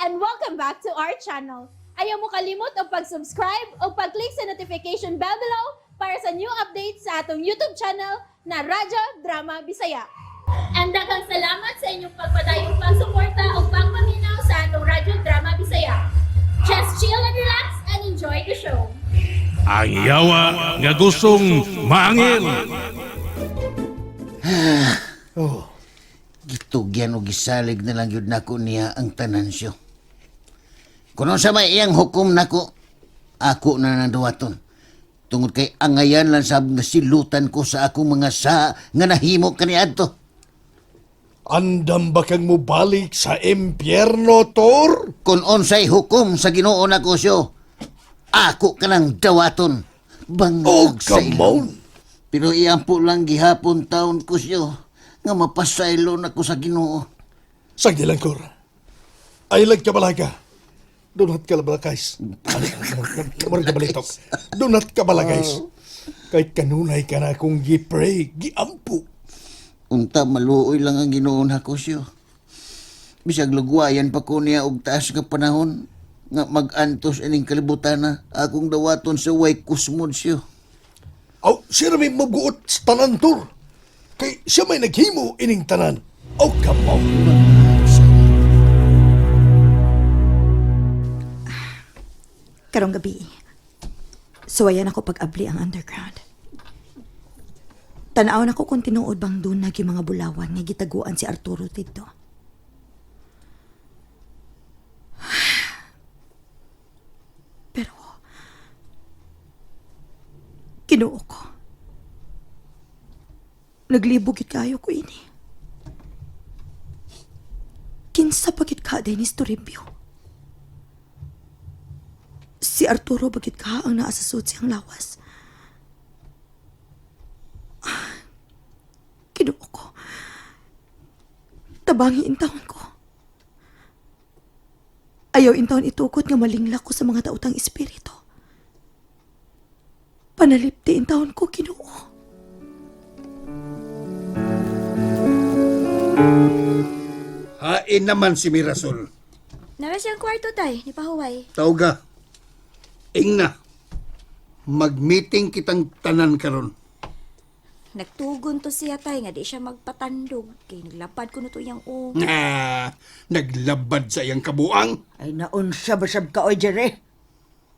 and welcome back to our channel. Ayaw mo kalimot o pag-subscribe o pag-click sa notification bell below para sa new updates sa atong YouTube channel na Radyo Drama Bisaya. And daghang salamat sa inyong pagpadayong pagsuporta o pagpaminaw sa atong Radyo Drama Bisaya. Just chill and relax and enjoy the show. Ang yawa nga gustong maangil. Gitugyan o gisalig na lang yun nako niya ang tanan siyo. Kuno sa may iyang hukom nako, ako na nanduwaton. Tungod kay angayan lang sab nga silutan ko sa akong mga sa nga nahimo kaniadto. Andam ba kang mo balik sa impyerno, Tor? Kung onsay hukom sa Ginoo nako siyo, ako ka lang dawaton. Oh, Bangag sa come ilaw. on. Pero iyang po lang gihapon taon ko siyo nga mapasaylo na ko sa Ginoo. Sagdi lang, Kor. Ay ka. Donat ka bala, guys. Kamar ka balitok. Donat ka bala, guys. Kahit kanunay ka na akong gi-pray, gi-ampu. Unta maluoy lang ang Ginoo nako siyo. Bisag lugwayan pa ko niya og taas nga panahon nga mag-antos ining kalibutan na akong dawaton sa way kusmod siyo. Aw, siya may mabuot sa tanan, Tor. Kay siya may naghimo ining tanan. Oh, come on. Karong gabi, suwayan ako pag-abli ang underground. Tanaw na ko kung tinuod bang dunag yung mga bulawan nga gitaguan si Arturo dito. Pero, kinuo ko. Naglibog kayo ko ini. Kinsa pagit ka, Dennis Toribio? Si Arturo bagit ka ang naasasod siyang lawas. Kinuo ko. Tabangi intawon ko. Ayaw intawon itukot nga malingla ko sa mga daotang espiritu. Panalipti intawon ko, kinuo. Hain naman si Mirasol. Nara siyang kwarto, tay, ni Pahuway. Tauga. Ingna. Mag-meeting kitang tanan karon. Nagtugon to siya, tay, nga di siya magpatandog. Kay naglapad ko na to iyang Naglabad sa iyang kabuang. Ay naon siya basab ka oy jere.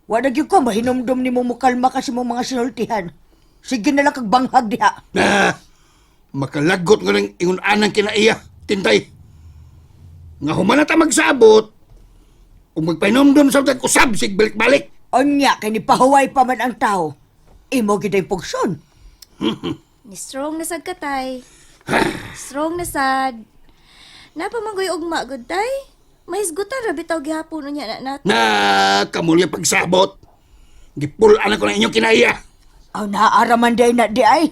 Wala gyud ko mahinomdom nimo mukalma kasi mo mga sinultihan. Sige na lang kag banghag diha. Makalagot nga ng ingon anang kinaiya. Tintay. Nga humanata magsabot. O magpainomdom sa utang usab sig balik-balik. Onya kay ni pahuway pa man ang tao. Imo gid ay pugson. Ni strong na sad ka, tay. Strong na sad. Napamangoy ugma, good, tay. Mahisgutan ra bitaw gihapon niya na natin. Kamulya pagsabot. Gipulaan ako ng inyong kinaiya. Aw naaraman day na di ay.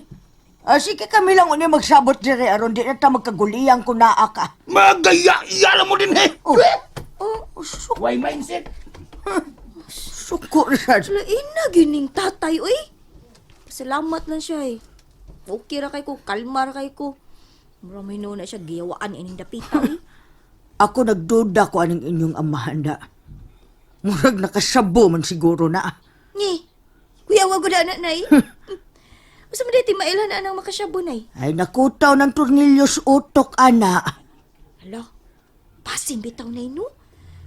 Sige kami lang uni magsabot jere aron di na ta magkaguliyang ko naa ka. Magaya-iya mo din Oh. Why mindset? Suko sad. Lain na gining tatay, uy. Salamat lang siya, eh. Okay ra kay ko, kalmar kay ko. Maramay no na siya giyawaan ining dapita, eh. Ako nagduda ko aning inyong amahanda. Murag nakasabo man siguro na. Ni, kuya wag na na, nay. Basta mo dito mailan na ang makasyabo, nay. Ay nakutaw ng tornilyos utok ana. Hala, pasin bitaw na no?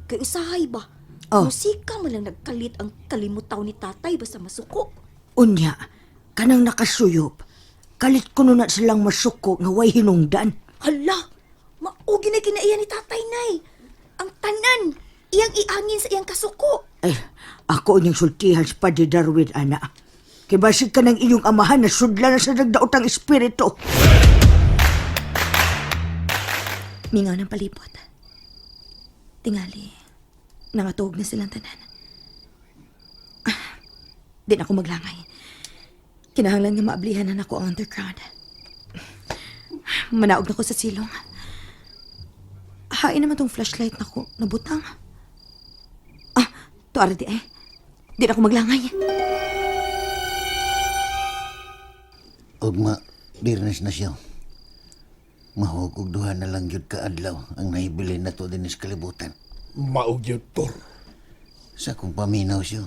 Kay usahay ba? Oh. Musika mo lang nagkalit ang kalimutaw ni tatay basta masuko. Unya, kanang nakasuyop. Kalit ko na silang masuko nga way hinungdan. Hala, maugi na kinaiya ni tatay, nay. Ang tanan, iyang iangin sa iyang kasuko. Ay, ako inyong sultihan sa Padre Darwin, ana. Kay basig ka ng iyong amahan na sudla na sa nagdaotang espiritu. Mingaw ng palipot. Tingali, nangatog na silang tanan. Di na ako maglangay. Kinahanglan nga maablihan na ako ang underground. Manaog na ko sa silong. Hain naman tong flashlight na ko nabutang. Tuara di eh. Di na ako maglangay. Ugma, dirnes na siya. Mahukog duha na lang yun kaadlaw ang nahibili na to din is kalibutan. Maugyot, Tor. Sa kong paminaw siyo,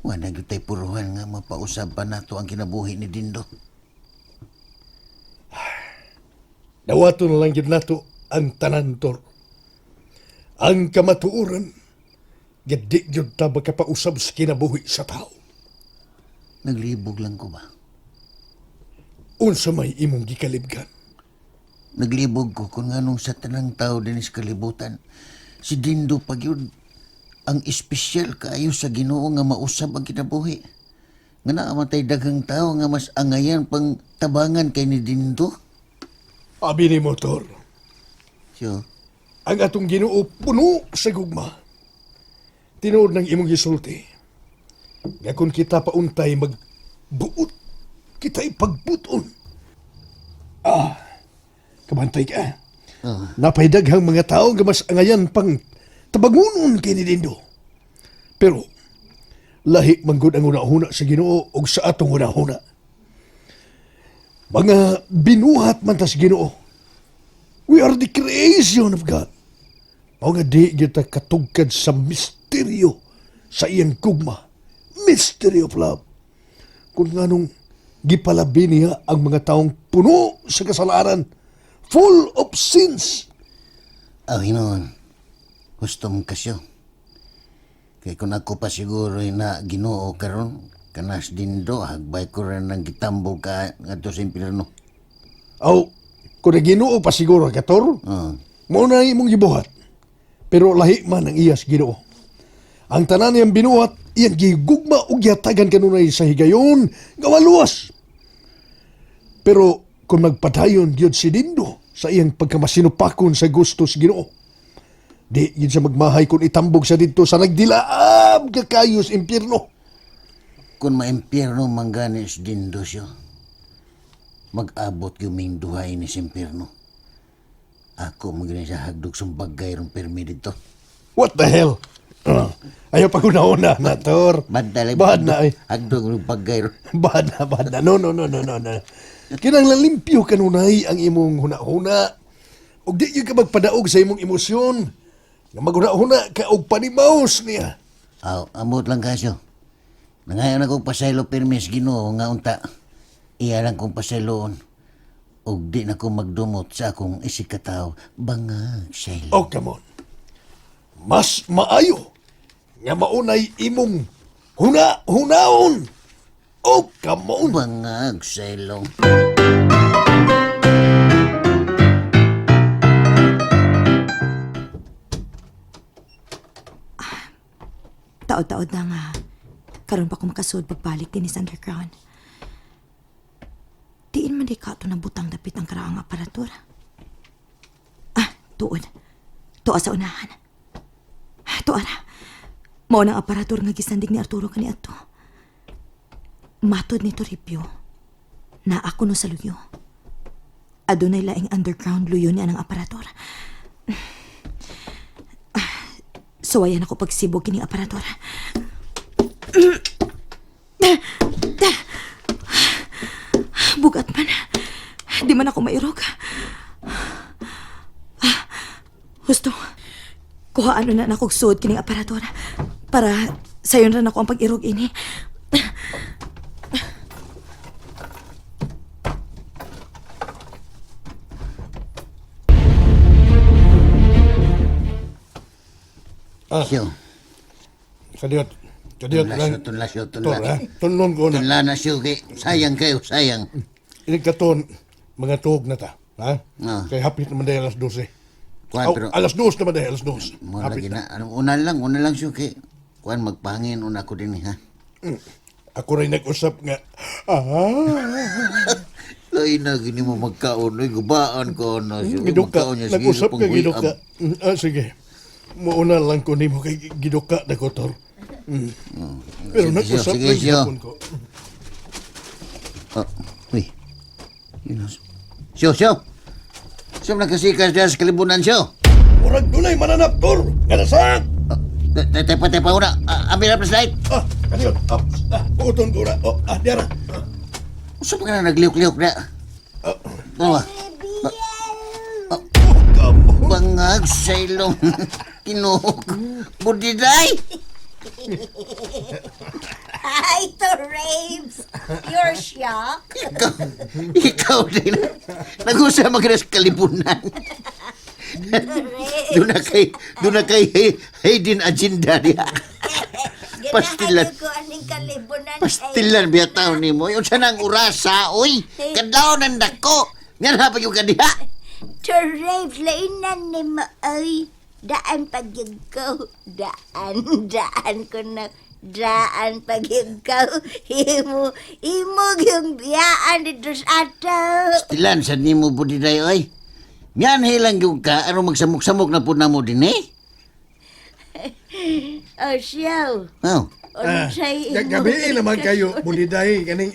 wala gyud tay puruhan nga mapausab pa nato ang kinabuhi ni Dindo. Dawato na lang yun nato ang tanan, Tor. Ang kamatuuran, gadi yun ta makapausab sa kinabuhi sa tao. Naglibog lang ko ba? Unsa may imong gikalibgan. Naglibog ko kung anong sa tanang tao din sa kalibutan. Si Dindo pag yun, ang espesyal kaayo sa Ginoo nga mausab ang kinabuhi. Nga naamatay daghang tao nga mas angayan pang tabangan kay ni Dindo. Abi ni Motor, So, ang atong Ginoo puno sa gugma. Tinuod ng imong gisulti. Nga kung kita pauntay magbuot, kita'y pagbuton. Kabantay ka. Napaydaghang mga tao nga mas angayan pang tabangunon kay ni Dindo. Pero, lahi manggod ang una-una sa Ginoo o sa atong una-una. Mga binuhat man tas Ginoo. We are the creation of God. O nga di kita katugkad sa misteryo sa iyang kugma. Mystery of love. Kung nganong gipalabi niya ang mga taong puno sa kasalanan, full of sins. Hinon, gusto mong kasyo. Kaya kung ako pa siguro na Ginoo karon, kanas Dindo, hagbay ko rin ng gitambog ka nga to sa impirno. Aw, kung na Ginoo pa siguro kator, mo na imong gibuhat. Pero lahi man ang iyas Ginoo. Ang tanan niyang binuhat, iyang gigugma o giyatagan kanunay sa higayon, gawaluwas. Pero kung magpadayon gyud si Dindo sa iyang pagkamasinupakon sa gustos Ginoo, di yun siya magmahay kung itambog sa dito sa nagdilaab kakayos impyerno. Kung maimpirno mangganis Dindo siya, mag-abot yung duhay ni simpirno. Ako magaling sa hagdog sumbagay rong permi dito. What the hell? Ayaw pa una na, Tor. Bahad na ay. Hagdog rong bagay ron. Bahad na. No. Kinang limpyo kanunay ang imong huna-huna. Og di ka magpadaog sa imong emosyon. Nga maghuna-huna ka og panimaos niya. Amot lang kasyo. Nangayon akong pasaylo permis Ginoo nga unta. Iya lang kong pasayloon. Og di na ko magdumot sa akong isikataw. Bangag saylo. Oh, come on. Mas maayo nga maunay imong huna-hunaon. Oh, come on. Bangag saylo. Taod-taod na nga. Karon pa ko makasud pagbalik din sa underground. Diin man di ka ito nabutang dapit ang karaang aparatura. Tuod. Tuwa sa unahan. Tuwa na. Mao ng aparatur nga gisandig ni Arturo kani ato. Matod ni Toribio na ako no sa luyo. Adunay laing underground luyo niya ng aparatur. Suwayan ako pagsibog kining aparatur. Bugat man. Di man ako mairog. Gusto, kuhaan na akong suod kining aparator para sayon rin ako ang pag-irog ini. Siyo. Kadiot Tunlasyo. Tor, ha? Tunlon ko na. Tunla na siyo kay sayang kayo, sayang. Iligkaton, mga tuhog na ta. Ha? Kay hapit naman dahil alas 12. Kuan pero Alas 2 naman dahil alas 2. mo Hapit lagi na. na. Una lang siyo kay kuan magpangin una ko din ha. Ako rin nag-usap nga. Lay na gini mo magkaon, lay gubaan ko na siyo. Giduka. Magkaon niya, sige, Nag-usap ka pang giduka. Sige. Muuna lang ko ni mo kay giduka na ko, Tor. Pero Sige, nag-usap sige, lang siyo. gihapon ko. Uy. Siyo. Siyo nagkasikas dyan sa kalibunan siyo. Murag dunay mananap, Tor. Nga nasaan? Tepa una. Ambil na flashlight. Kaniyon. Uton ko na. Diara. Gusto pa ka na nagliok-liok na. Ano ba? Bangag Agsaylong tinuok. Budiday! Hi to Raves! You're shocked? Ikaw din. Nag-usama ka na sa kalibunan. Doon na kay Hayden agenda niya. Pastilan. Ginahayo ko aning kalibunan. Pastilan biya tao ni mo. Yung sanang urasa, oy. Kadlaw ng dako. Nga na pa yung kadiha. To Raves, lainan ni mo, ay. Daan pagyug ko. Daan ko na. Daan pagyug ko. Imo yung biyaan dito sa ato. Pastilan, saan ni mo budiday, oy. Yan hilang yung ka. Ano magsamok-samok na po na mo din eh. Oh, siyaw. Oh. Unsay Gabi naman kayo, buliday. Ganing,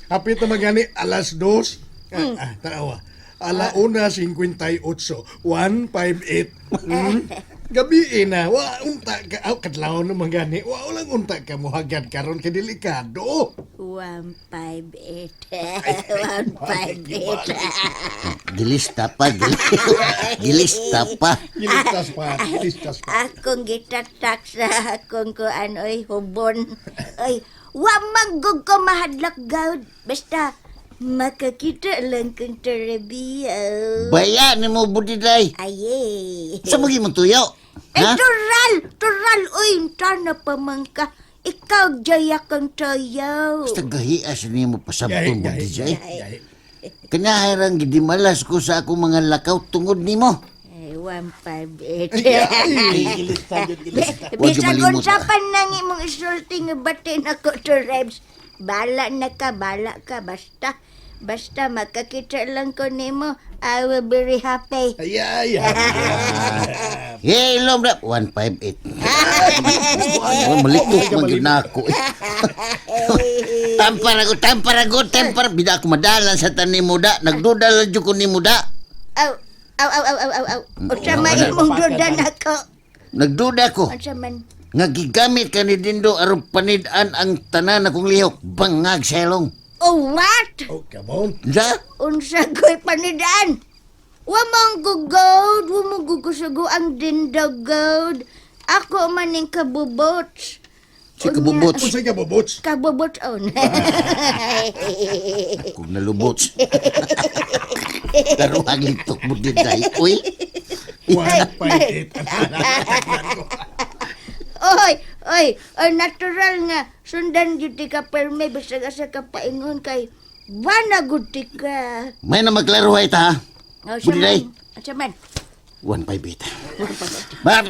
hapit naman gani, alas 2. Tanawa. Alauna 58, 158. Gabi na, wa unta ka, kadlaw naman gani, wa ulang unta ka mo hagad karon kay delikado. 158. 158. Gilista pa. Gilista pa. Gilistas pa. Akong gitatak sa akong kuan oy hubon. Oy, wa manggug ko mahadlak gawd. Basta makakita lang kang terabiya. Baya ni mo budiday. Aye. Sa mo mo tuyo? Ha? Tural, oy, tana pa man ka. Ikaw jaya kang tayaw. Basta gahias ni mo pasabtong budiday. Ay, Kanaharang gidi malas ko sa akong mga lakaw tungod ni mo. 158. Huwag Bisag malimot. unsapan nang imong isulti nga batin ako to Rebs. Bala ka. Basta makakita lang ko nimo. I will be very happy. Hey, lom na. 158. Malikot man yun na ako. Tampar ako. Bida ako madalan sa tanim mo da. Nagduda lang dyan ko ni mo da. Aw. Unsa man imong dudan ako? Nagduda ko. Unsa man? Nga gigamit ka ni Dindo aron panidaan ang tanan akong lihok. Bangag selong. Oh, what? Oh, come on. Sa? Unsa ko'y panidaan? Wa mong gugod, wa mong gugusugo ang dindagod. Ako man ning kabubots. Si kabubots. Ako sa kabubots. Kabubots on. Kung nalubots. Pero ang litok mo din tayo. Uy. 158. Oy, natural nga. Sundan gyud ka perme bisag asa ka paingon kay wala gud ti ka. May na maglaro ay ta ha. Budiday. Asa man? 158. Bar,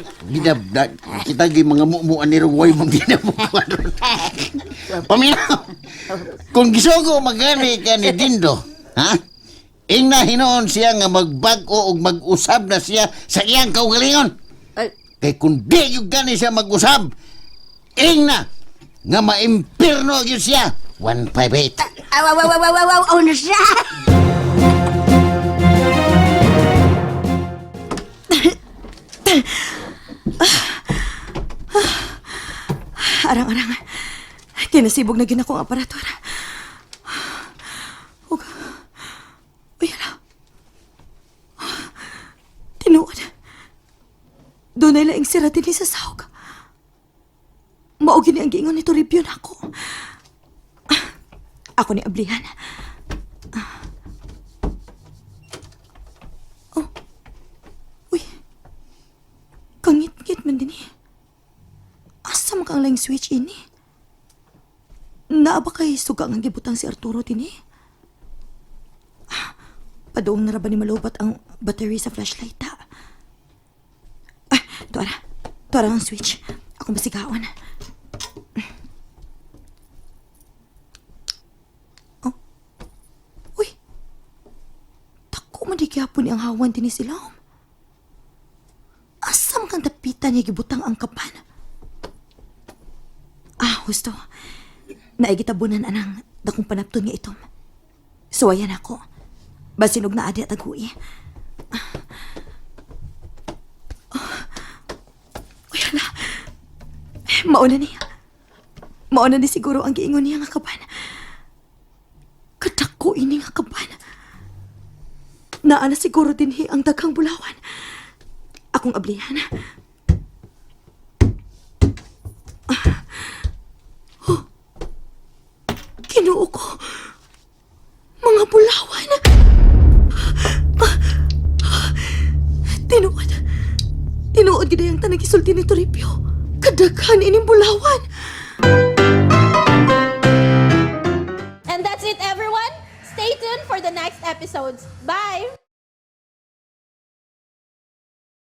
kita gi mga mumuan ni Ruway mong ginabukuan. Paminaw, kung gisugo magani ka ni Dindo, ha? Ingna hinoon siya nga magbag-o o mag-usab na siya sa iyang kaugalingon. Ay, Kay kung di yung gani siya mag-usab, ingna nga maimpirno yun siya. 158. Ano siya? Arang-arang. Kinasibog na ginakong aparatura. Uy, hala. Tinuod. Doon ay laing sira din sa sahog. Maugin ang giingon nito review na ako. Ako ni Ablihan. Oh. Uy. Kangit-ngit man din eh. Asa mo kang laing switch ini? Naa ba kay sugang ang gibutang si Arturo din eh? Padoong na ra ba ni malubat ang battery sa flashlight ta? Tuara ang switch. Ako masigawan. Oh. Uy. Tako man di gyapon ang hawan din ni Silom. Asam kang tapitan niya gibutang ang kapan. Husto. Naigitabunan anang dakong panapton nga itom. Suwayan ako. Basinog na adi at agui. Uy, hala. Mauna ni siguro ang giingon niya nga kaban. Kadako ini nga kaban. Naana siguro din ang daghang bulawan. akong ablihan. Oh, Ginoo ko. Mga bulawan. Tinuod. Tinuod gid ang tanang gisulti ni Toribio. Kadaghan ining bulawan. And that's it, everyone. Stay tuned for the next episodes. Bye!